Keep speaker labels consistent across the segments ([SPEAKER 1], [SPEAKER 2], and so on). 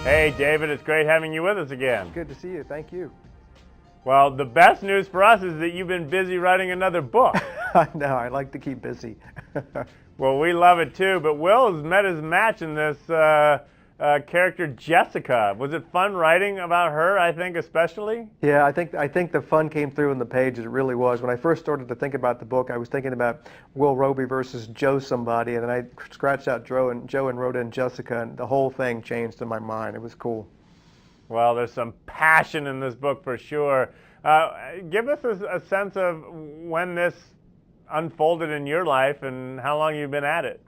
[SPEAKER 1] Hey, David, it's great having you with us again.
[SPEAKER 2] Good to see you. Thank you.
[SPEAKER 1] Well, the best news for us is that you've been busy writing another book.
[SPEAKER 2] I know. I like to keep busy.
[SPEAKER 1] Well, we love it too, but Will has met his match in this character Jessica. Was it fun writing about her, I think, especially?
[SPEAKER 2] Yeah, I think the fun came through in the pages. It really was. When I first started to think about the book, I was thinking about Will Roby versus Joe somebody, and then I scratched out Joe and wrote in Jessica, and the whole thing changed in my mind. It was cool.
[SPEAKER 1] Well, there's some passion in this book for sure. Give us a sense of when this unfolded in your life and how long you've been at it.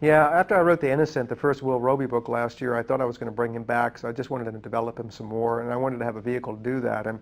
[SPEAKER 2] Yeah, after I wrote The Innocent, the first Will Roby book last year, I thought I was going to bring him back, so I just wanted to develop him some more, and I wanted to have a vehicle to do that. And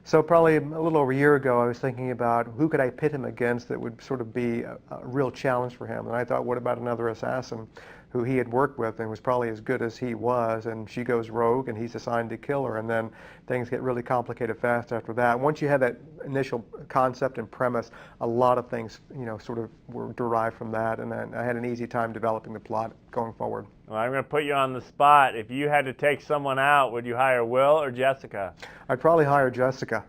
[SPEAKER 2] so probably a little over a year ago, I was thinking about who could I pit him against that would sort of be a real challenge for him. And I thought, what about another assassin who he had worked with and was probably as good as he was, and she goes rogue and he's assigned to kill her, and then things get really complicated fast after that. Once you have that initial concept and premise, a lot of things, sort of were derived from that, and then I had an easy time developing the plot going forward.
[SPEAKER 1] Well, I'm going to put you on the spot. If you had to take someone out, would you hire Will or Jessica?
[SPEAKER 2] I'd probably hire Jessica.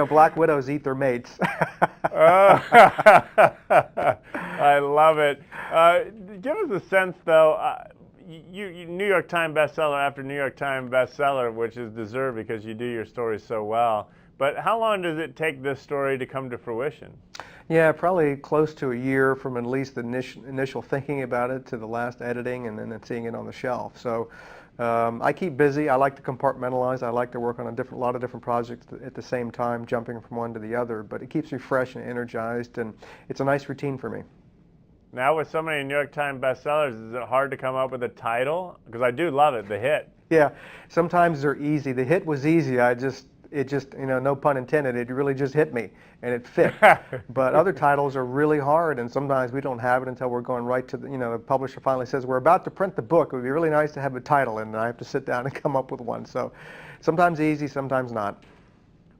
[SPEAKER 2] Black widows eat their mates.
[SPEAKER 1] I love it. Give us a sense, though. You New York Times bestseller after New York Times bestseller, which is deserved because you do your stories so well. But how long does it take this story to come to fruition?
[SPEAKER 2] Yeah, probably close to a year from at least the initial thinking about it to the last editing and then seeing it on the shelf. So I keep busy. I like to compartmentalize. I like to work on a lot of different projects at the same time, jumping from one to the other. But it keeps me fresh and energized, and it's a nice routine for me.
[SPEAKER 1] Now, with so many New York Times bestsellers, is it hard to come up with a title? Because I do love it, The Hit.
[SPEAKER 2] Yeah, sometimes they're easy. The Hit was easy. It just, no pun intended, it really just hit me, and it fit. But other titles are really hard, and sometimes we don't have it until we're going right to the publisher finally says, we're about to print the book. It would be really nice to have a title, and I have to sit down and come up with one. So sometimes easy, sometimes not.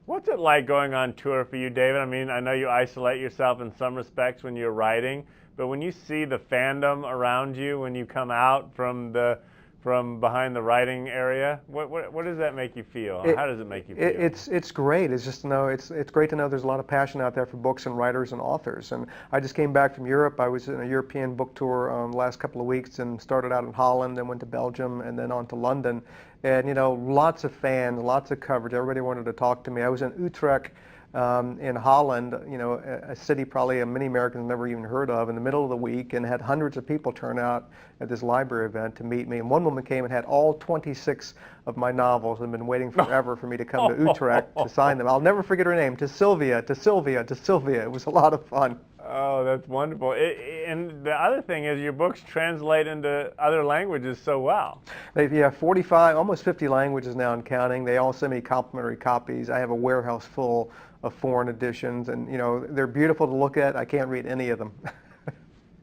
[SPEAKER 1] What's it like going on tour for you, David? I mean, I know you isolate yourself in some respects when you're writing, but when you see the fandom around you, when you come out from behind the writing area, what does that make you feel? How does it make you feel?
[SPEAKER 2] It's great. It's just it's great to know there's a lot of passion out there for books and writers and authors. And I just came back from Europe. I was in a European book tour the last couple of weeks and started out in Holland, then went to Belgium, and then on to London. And lots of fans, lots of coverage. Everybody wanted to talk to me. I was in Utrecht. In Holland, a city probably many Americans never even heard of, in the middle of the week, and had hundreds of people turn out at this library event to meet me. And one woman came and had all 26 of my novels and been waiting forever for me to come to Utrecht to sign them. I'll never forget her name, to Sylvia. It was a lot of fun.
[SPEAKER 1] Oh, that's wonderful. And the other thing is your books translate into other languages so well.
[SPEAKER 2] Yeah, 45, almost 50 languages now and counting. They all send me complimentary copies. I have a warehouse full of foreign editions, and they're beautiful to look at. I can't read any of them.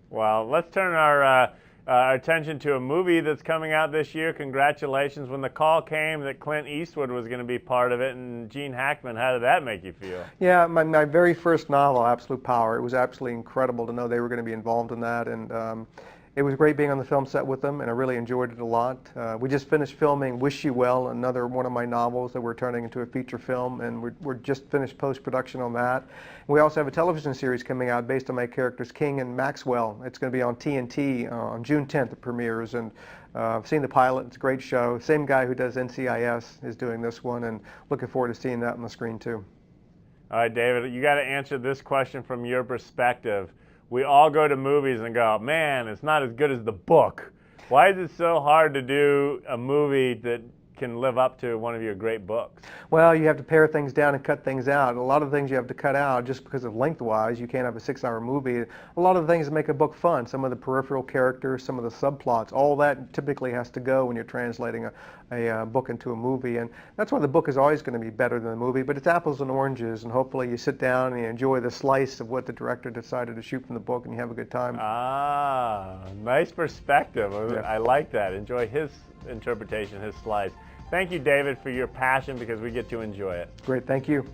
[SPEAKER 1] Well, let's turn our attention to a movie that's coming out this year. Congratulations. When the call came that Clint Eastwood was going to be part of it and Gene Hackman, how did that make you feel?
[SPEAKER 2] Yeah, my very first novel, Absolute Power, it was absolutely incredible to know they were going to be involved in that, and it was great being on the film set with them, and I really enjoyed it a lot. We just finished filming Wish You Well, another one of my novels that we're turning into a feature film, and we're just finished post-production on that. We also have a television series coming out based on my characters King and Maxwell. It's going to be on TNT on June 10th. It premieres, and I've seen the pilot. It's a great show. Same guy who does NCIS is doing this one, and looking forward to seeing that on the screen too.
[SPEAKER 1] All right, David, you got to answer this question from your perspective. We all go to movies and go, man, it's not as good as the book. Why is it so hard to do a movie that can live up to one of your great books?
[SPEAKER 2] Well, you have to pare things down and cut things out. A lot of things you have to cut out just because of lengthwise. You can't have a 6-hour movie. A lot of the things that make a book fun, some of the peripheral characters, some of the subplots, all that typically has to go when you're translating a book into a movie. And that's why the book is always going to be better than the movie, but it's apples and oranges, and hopefully you sit down and you enjoy the slice of what the director decided to shoot from the book and you have a good time.
[SPEAKER 1] Ah, nice perspective.
[SPEAKER 2] Yeah.
[SPEAKER 1] I like that. Enjoy his interpretation, his slice. Thank you, David, for your passion, because we get to enjoy it.
[SPEAKER 2] Great, thank you.